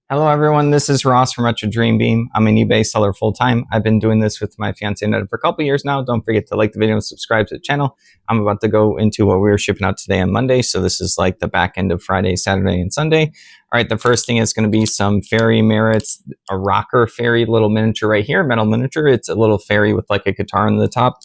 Hello, everyone. This is Ross from Retro Dream Beam. I'm an eBay seller full time. I've been doing this with my fiance Ned for a couple years now. Don't forget to like the video and subscribe to the channel. I'm about to go into what we're shipping out today on Monday. So this is like the back end of Friday, Saturday, and Sunday. All right, the first thing is going to be some fairy merits, a rocker fairy little miniature right here, metal miniature. It's a little fairy with like a guitar on the top.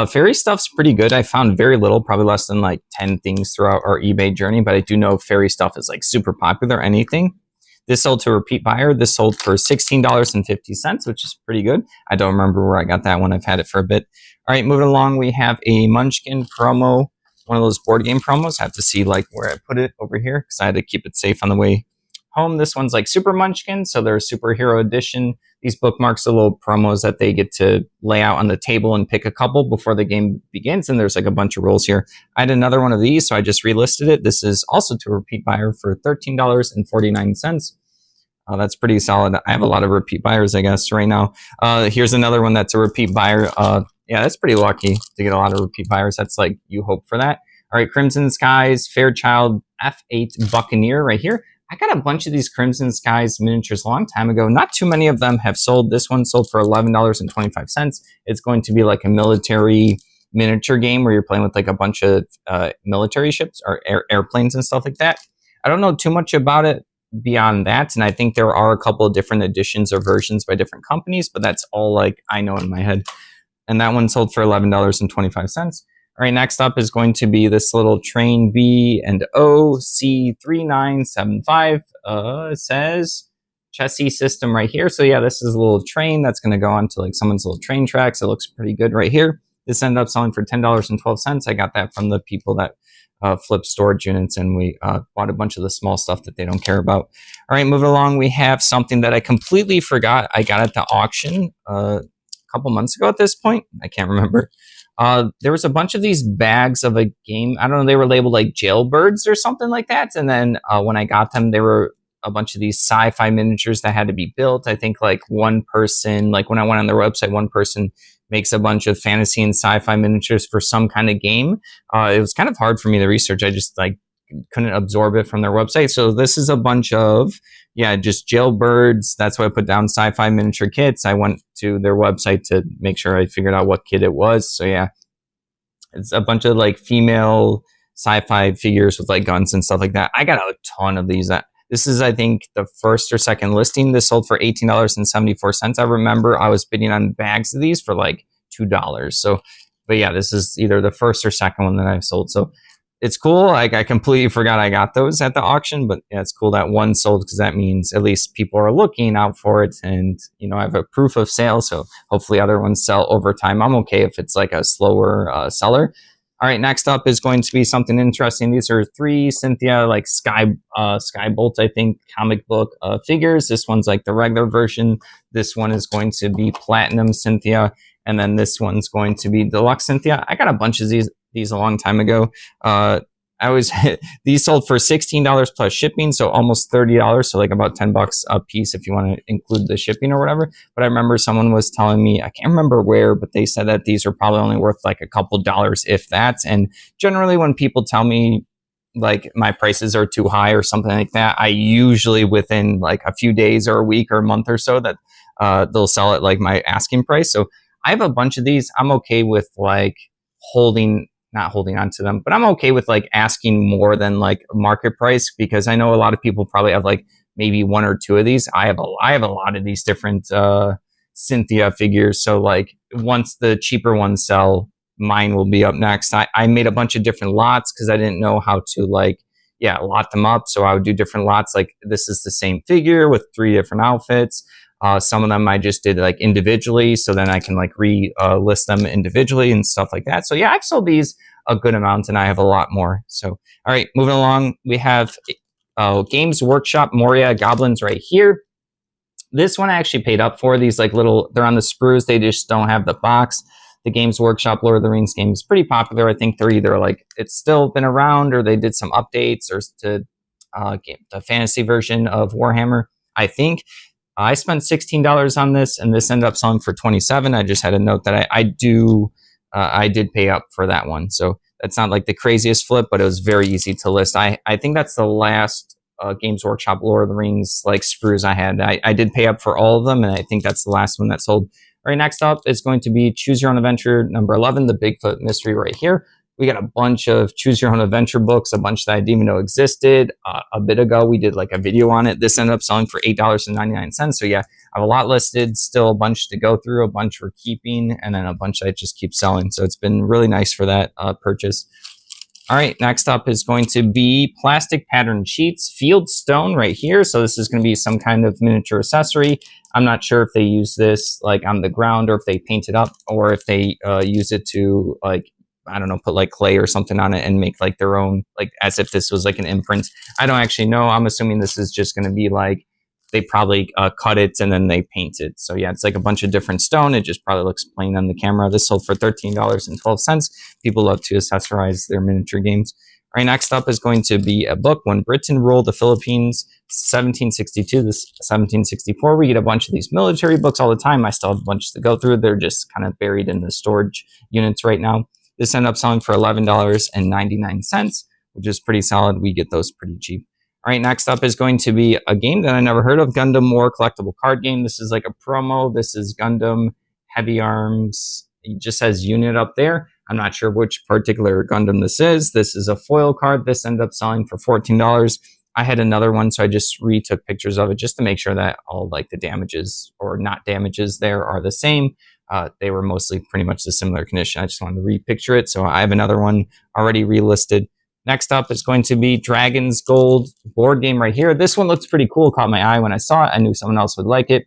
Fairy stuff's pretty good. I found very little, probably less than like 10 things throughout our eBay journey, but I do know fairy stuff is like super popular. Anything. This sold to a repeat buyer. This sold for $16.50, which is pretty good. I don't remember where I got that one. I've had it for a bit. All right, moving along, we have a Munchkin promo, one of those board game promos. I have to see like where I put it over here because I had to keep it safe on the way home. This one's like Super Munchkin, so they're Superhero Edition. These bookmarks are little promos that they get to lay out on the table and pick a couple before the game begins, and there's like a bunch of rules here. I had another one of these, so I just relisted it. This is also to a repeat buyer for $13.49. That's pretty solid. I have a lot of repeat buyers, I guess, right now. Here's another one that's a repeat buyer. Yeah, that's pretty lucky to get a lot of repeat buyers. That's like you hope for that. All right, Crimson Skies, Fairchild F8 Buccaneer right here. I got a bunch of these Crimson Skies miniatures a long time ago. Not too many of them have sold. This one sold for $11.25. It's going to be like a military miniature game where you're playing with like a bunch of military ships or airplanes and stuff like that. I don't know too much about it beyond that, and I think there are a couple of different editions or versions by different companies, but that's all like I know in my head. And that one sold for $11.25. All right, next up is going to be this little Train B and O C3975. It says chassis system right here. So yeah, this is a little train that's going to go onto like someone's little train tracks. It looks pretty good right here. This ended up selling for $10.12. I got that from the people that flip storage units, and we bought a bunch of the small stuff that they don't care about. All right, moving along, we have something that I completely forgot I got at the auction a couple months ago at this point. I can't remember. There was a bunch of these bags of a game. I don't know, they were labeled like Jailbirds or something like that. And then when I got them, there were a bunch of these sci-fi miniatures that had to be built. I think like one person, like when I went on their website, one person makes a bunch of fantasy and sci-fi miniatures for some kind of game. It was kind of hard for me to research. I just like couldn't absorb it from their website. So this is a bunch of, yeah, just Jailbirds. That's why I put down sci-fi miniature kits. I went to their website to make sure I figured out what kit it was. So yeah, it's a bunch of like female sci-fi figures with like guns and stuff like that. I got a ton of these. This is, I think, the first or second listing. This sold for $18.74. I remember I was bidding on bags of these for like $2. So, but yeah, this is either the first or second one that I've sold. So it's cool. Like I completely forgot I got those at the auction, but yeah, it's cool that one sold because that means at least people are looking out for it, and you know I have a proof of sale. So hopefully other ones sell over time. I'm okay if it's like a slower seller. All right, next up is going to be something interesting. These are 3 Cynthia like Skybolt, I think, comic book figures. This one's like the regular version. This one is going to be Platinum Cynthia, and then this one's going to be Deluxe Cynthia. I got a bunch of these a long time ago. These sold for $16 plus shipping, so almost $30, so like about $10 a piece if you want to include the shipping or whatever. But I remember someone was telling me, I can't remember where, but they said that these are probably only worth like a couple dollars, if that. And generally when people tell me like my prices are too high or something like that, I usually within like a few days or a week or a month or so that they'll sell it like my asking price. So I have a bunch of these. I'm okay with like not holding on to them, but I'm okay with like asking more than like market price, because I know a lot of people probably have like maybe 1 or 2 of these. I have a lot of these different Cynthia figures. So like once the cheaper ones sell, mine will be up next. I made a bunch of different lots because I didn't know how to like, yeah, lot them up. So I would do different lots. Like this is the same figure with 3 different outfits. Some of them I just did like individually, so then I can like list them individually and stuff like that. So yeah, I've sold these a good amount, and I have a lot more. So all right, moving along, we have Games Workshop Moria Goblins right here. This one I actually paid up for. These like little, they're on the sprues. They just don't have the box. The Games Workshop Lord of the Rings game is pretty popular. I think they're either like it's still been around, or they did some updates, or to the fantasy version of Warhammer, I think. I spent $16 on this, and this ended up selling for $27. I just had a note that I did pay up for that one. So that's not like the craziest flip, but it was very easy to list. I think that's the last Games Workshop Lord of the Rings like sprues I had. I did pay up for all of them, and I think that's the last one that sold. All right, next up is going to be Choose Your Own Adventure number 11, the Bigfoot Mystery right here. We got a bunch of Choose Your Own Adventure books, a bunch that I didn't even know existed. A bit ago, we did like a video on it. This ended up selling for $8.99. So yeah, I have a lot listed, still a bunch to go through, a bunch we're keeping, and then a bunch that just keep selling. So it's been really nice for that purchase. All right, next up is going to be plastic pattern sheets, field stone right here. So this is going to be some kind of miniature accessory. I'm not sure if they use this like on the ground or if they paint it up or if they use it to like, I don't know, put like clay or something on it and make like their own, like as if this was like an imprint. I don't actually know. I'm assuming this is just going to be like, they probably cut it and then they paint it. So yeah, it's like a bunch of different stone. It just probably looks plain on the camera. This sold for $13.12. People love to accessorize their miniature games. All right, next up is going to be a book, When Britain Ruled the Philippines, 1762, this 1764. We get a bunch of these military books all the time. I still have a bunch to go through. They're just kind of buried in the storage units right now. This ended up selling for $11.99, which is pretty solid. We get those pretty cheap. All right, next up is going to be a game that I never heard of, Gundam War collectible card game. This is like a promo. This is Gundam Heavy Arms. It just says unit up there. I'm not sure which particular Gundam this is. This is a foil card. This ended up selling for $14. I had another one, so I just retook pictures of it just to make sure that all like the damages or not damages there are the same. They were mostly pretty much the similar condition. I just wanted to repicture it. So I have another one already relisted. Next up is going to be Dragon's Gold board game right here. This one looks pretty cool. Caught my eye when I saw it. I knew someone else would like it.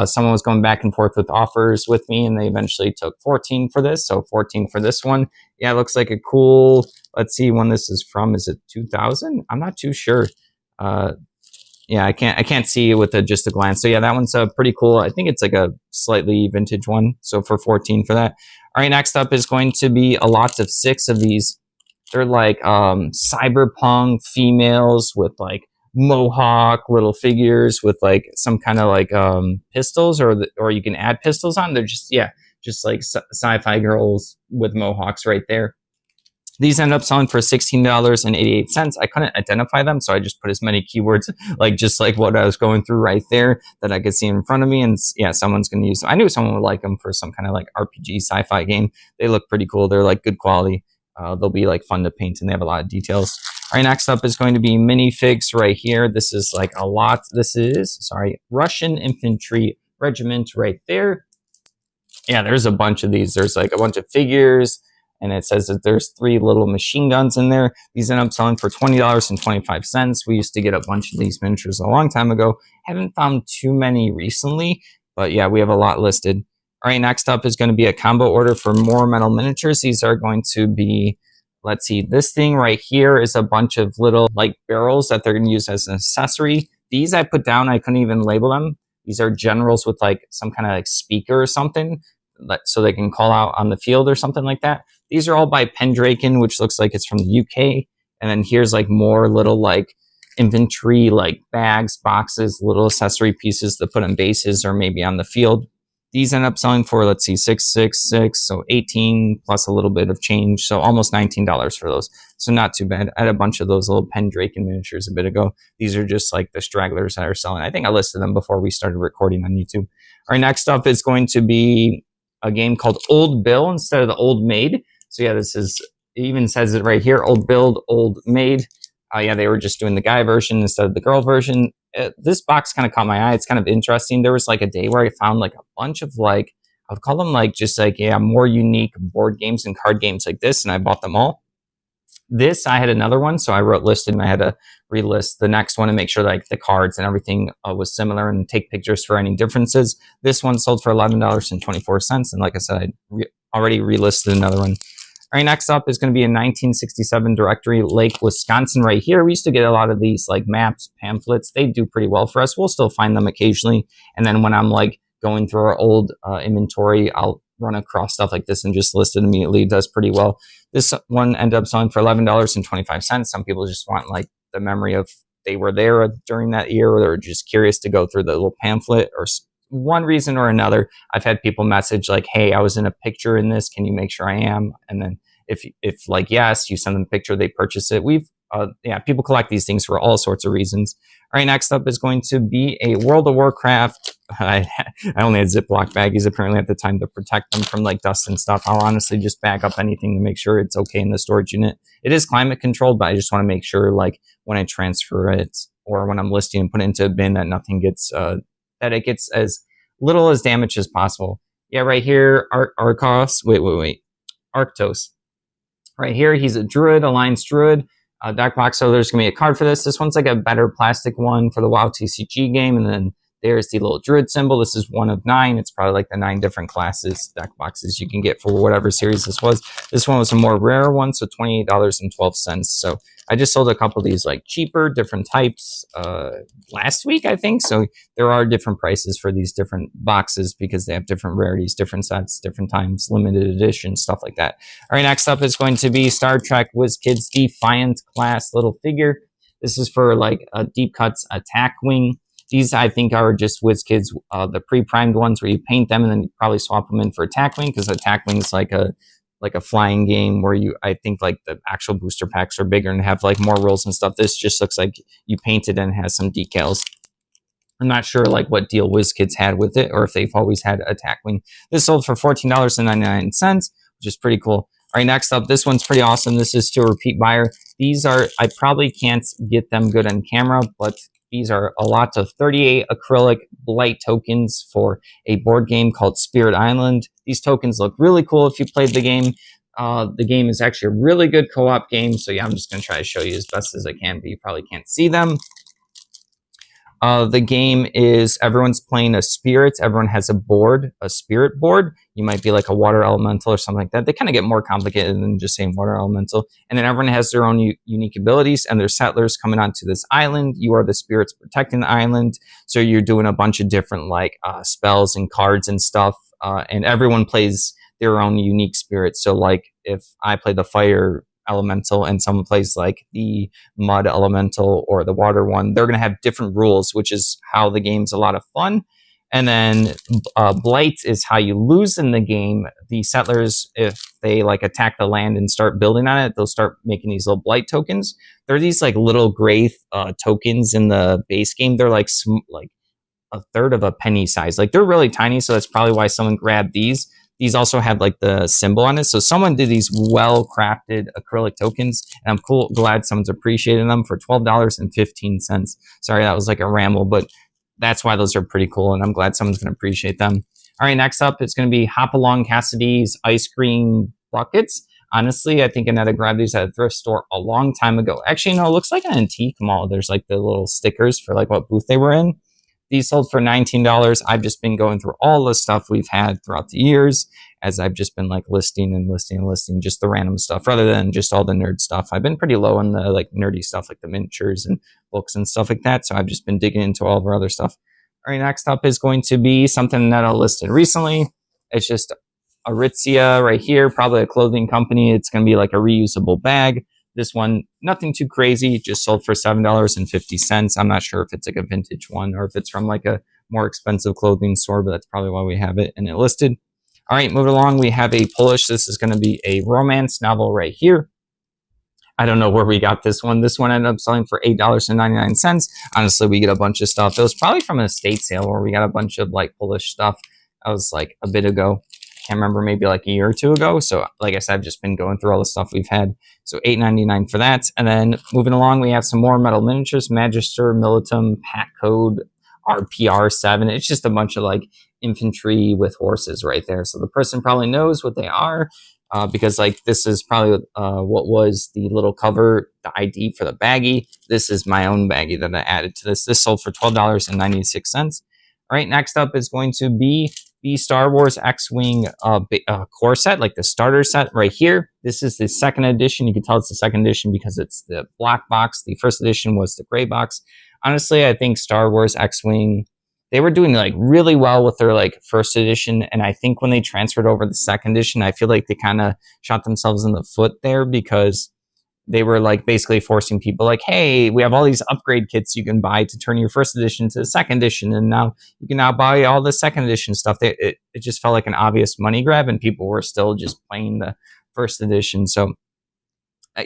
Someone was going back and forth with offers with me, and they eventually took 14 for this. So 14 for this one. Yeah, it looks like a cool, let's see when this is from. Is it 2000? I'm not too sure. Yeah, I can't see it with just a glance. So yeah, that one's pretty cool. I think it's like a slightly vintage one. So for 14 for that. All right, next up is going to be a lot of 6 of these. They're like cyberpunk females with like mohawk little figures with like some kind of like pistols, or you can add pistols on. They're just like sci-fi girls with mohawks right there. These end up selling for $16.88. I couldn't identify them, so I just put as many keywords like just like what I was going through right there that I could see in front of me. And yeah, someone's going to use them. I knew someone would like them for some kind of like RPG sci-fi game. They look pretty cool. They're like good quality. They'll be like fun to paint, and they have a lot of details. All right, next up is going to be minifigs right here. This is like a lot. This is, Russian Infantry Regiment right there. Yeah, there's a bunch of these. There's like a bunch of figures, and it says that there's 3 little machine guns in there. These end up selling for $20.25. We used to get a bunch of these miniatures a long time ago. Haven't found too many recently, but yeah, we have a lot listed. All right, next up is going to be a combo order for more metal miniatures. These are going to be, let's see, this thing right here is a bunch of little like barrels that they're going to use as an accessory. These I put down, I couldn't even label them. These are generals with like some kind of like speaker or something, so they can call out on the field or something like that. These are all by Pendraken, which looks like it's from the UK. And then here's like more little like inventory, like bags, boxes, little accessory pieces to put on bases or maybe on the field. These end up selling for, let's see, $666, so 18 plus a little bit of change, so almost $19 for those. So not too bad. I had a bunch of those little Pendraken miniatures a bit ago. These are just like the stragglers that are selling. I think I listed them before we started recording on YouTube. All right, next up is going to be a game called Old Bill instead of the Old Maid. So yeah, this is, it even says it right here, Old Build, Old Maid. Yeah, they were just doing the guy version instead of the girl version. This box kind of caught my eye. It's kind of interesting. There was like a day where I found like a bunch of like, I would call them like just like, yeah, more unique board games and card games like this, and I bought them all. This, I had another one, so I wrote listed and I had to relist the next one and make sure like the cards and everything was similar and take pictures for any differences. This one sold for $11.24, and like I said, I already relisted another one. All right, next up is going to be a 1967 Directory, Lake, Wisconsin right here. We used to get a lot of these like maps, pamphlets. They do pretty well for us. We'll still find them occasionally. And then when I'm like going through our old inventory, I'll run across stuff like this and just list it immediately. It does pretty well. This one ended up selling for $11.25. Some people just want like the memory of they were there during that year, or they're just curious to go through the little pamphlet, or one reason or another. I've had people message like, hey, I was in a picture in this. Can you make sure I am? And then if like, yes, you send them a picture, they purchase it. We've Yeah, people collect these things for all sorts of reasons. All right, next up is going to be a World of Warcraft. I only had Ziploc baggies apparently at the time to protect them from like dust and stuff. I'll honestly just bag up anything to make sure it's okay in the storage unit. It is climate controlled, but I just want to make sure like when I transfer it or when I'm listing and put it into a bin that nothing gets, that it gets as little as damage as possible. Yeah, right here, Arcos. Wait. Arctos. Right here, he's a druid, alliance druid. Dark box, so there's going to be a card for this. This one's like a better plastic one for the WoW TCG game, and then there's the little druid symbol. This is 1 of 9. It's probably like the 9 different classes, deck boxes you can get for whatever series this was. This one was a more rare one, so $28.12. So I just sold a couple of these like cheaper, different types last week, I think. So there are different prices for these different boxes because they have different rarities, different sets, different times, limited edition, stuff like that. All right, next up is going to be Star Trek WizKids Defiant class little figure. This is for like a Deep Cuts attack wing. These, I think, are just WizKids, the pre-primed ones where you paint them and then you probably swap them in for Attack Wing, because Attack Wing is like a flying game where I think like the actual booster packs are bigger and have like more rules and stuff. This just looks like you painted and has some decals. I'm not sure like what deal WizKids had with it or if they've always had Attack Wing. This sold for $14.99, which is pretty cool. All right, next up, this one's pretty awesome. This is to a repeat buyer. These are, I probably can't get them good on camera, but these are a lot of 38 acrylic blight tokens for a board game called Spirit Island. These tokens look really cool if you played the game. The game is actually a really good co-op game. So yeah, I'm just going to try to show you as best as I can, but you probably can't see them. The game is everyone's playing a spirit. Everyone has a board, a spirit board. You might be like a water elemental or something like that. They kind of get more complicated than just saying water elemental. And then everyone has their own unique abilities, and there's settlers coming onto this island. You are the spirits protecting the island. So you're doing a bunch of different like spells and cards and stuff. And everyone plays their own unique spirit. So like if I play the fire elemental and someone plays like the mud elemental or the water one, they're going to have different rules, which is how the game's a lot of fun. And then blight is how you lose in the game. The settlers, if they like attack the land and start building on it, they'll start making these little blight tokens. They're these like little gray tokens in the base game. They're like a third of a penny size. Like they're really tiny, so that's probably why someone grabbed these. These also have like the symbol on it. So someone did these well-crafted acrylic tokens, and I'm glad someone's appreciating them for $12.15. Sorry, that was like a ramble, but that's why those are pretty cool, and I'm glad someone's going to appreciate them. All right, next up, it's going to be Hop Along Cassidy's ice cream buckets. Honestly, I think Annetta grabbed these at a thrift store a long time ago. Actually, no, it looks like an antique mall. There's like the little stickers for like what booth they were in. These sold for $19. I've just been going through all the stuff we've had throughout the years as I've just been like listing just the random stuff rather than just all the nerd stuff. I've been pretty low on the like nerdy stuff like the miniatures and books and stuff like that. So I've just been digging into all of our other stuff. All right, next up is going to be something that I listed recently. It's just Aritzia right here, probably a clothing company. It's going to be like a reusable bag. This one, nothing too crazy, just sold for $7.50. I'm not sure if it's like a vintage one or if it's from like a more expensive clothing store, but that's probably why we have it and it listed. All right, moving along, we have a Polish. This is going to be a romance novel right here. I don't know where we got this one. This one ended up selling for $8.99. Honestly, we get a bunch of stuff. It was probably from an estate sale where we got a bunch of like Polish stuff. That was like a bit ago. Can't remember, maybe like a year or two ago. So like I said, I've just been going through all the stuff we've had. So $8.99 for that. And then moving along, we have some more metal miniatures, Magister, Militum, Pack Code, RPR7. It's just a bunch of like infantry with horses right there. So the person probably knows what they are because like this is probably what was the little cover, the ID for the baggie. This is my own baggie that I added to this. This sold for $12.96. All right, next up is going to be the Star Wars X-Wing core set, like the starter set right here. This is the second edition. You can tell it's the second edition because it's the black box. The first edition was the gray box. Honestly, I think Star Wars X-Wing, they were doing like really well with their like first edition. And I think when they transferred over the second edition, I feel like they kind of shot themselves in the foot there because they were like basically forcing people like, hey, we have all these upgrade kits you can buy to turn your first edition to the second edition. And now you can now buy all the second edition stuff. It just felt like an obvious money grab and people were still just playing the first edition. So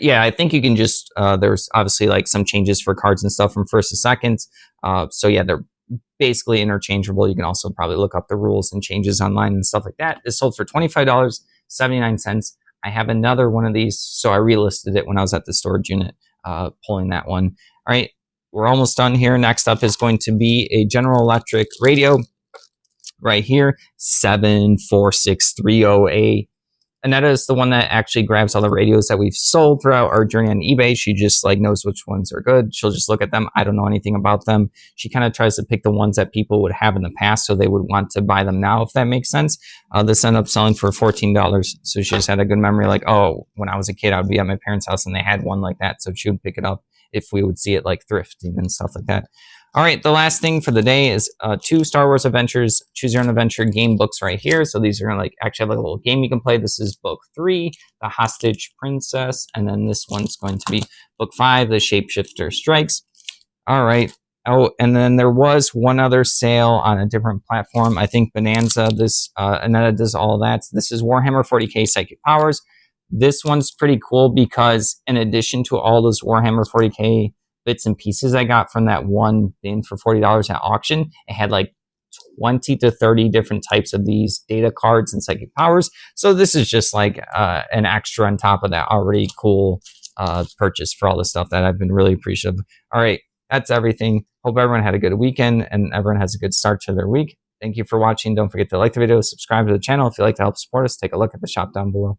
Yeah, I think you can just there's obviously like some changes for cards and stuff from first to second. So yeah, they're basically interchangeable. You can also probably look up the rules and changes online and stuff like that. It's sold for $25.79. I have another one of these, so I relisted it when I was at the storage unit, pulling that one. All right, we're almost done here. Next up is going to be a General Electric radio right here, 746308. Annetta is the one that actually grabs all the radios that we've sold throughout our journey on eBay. She just like knows which ones are good. She'll just look at them. I don't know anything about them. She kind of tries to pick the ones that people would have in the past, so they would want to buy them now, if that makes sense. This ended up selling for $14. So she just had a good memory. Like, oh, when I was a kid, I would be at my parents' house and they had one like that. So she would pick it up if we would see it like thrifting and stuff like that. All right, the last thing for the day is 2 Star Wars Adventures Choose Your Own Adventure game books right here. So these are gonna like actually have like a little game you can play. This is book 3, The Hostage Princess, and then this one's going to be book 5, The Shapeshifter Strikes. All right. Oh, and then there was one other sale on a different platform. I think Bonanza. This Annetta does all that. This is Warhammer 40k Psychic Powers. This one's pretty cool because in addition to all those Warhammer 40k bits and pieces I got from that one bin for $40 at auction, it had like 20 to 30 different types of these data cards and psychic powers. So this is just like an extra on top of that already cool purchase for all the stuff that I've been really appreciative. All right, that's everything. Hope everyone had a good weekend and everyone has a good start to their week. Thank you for watching. Don't forget to like the video, subscribe to the channel. If you'd like to help support us, take a look at the shop down below.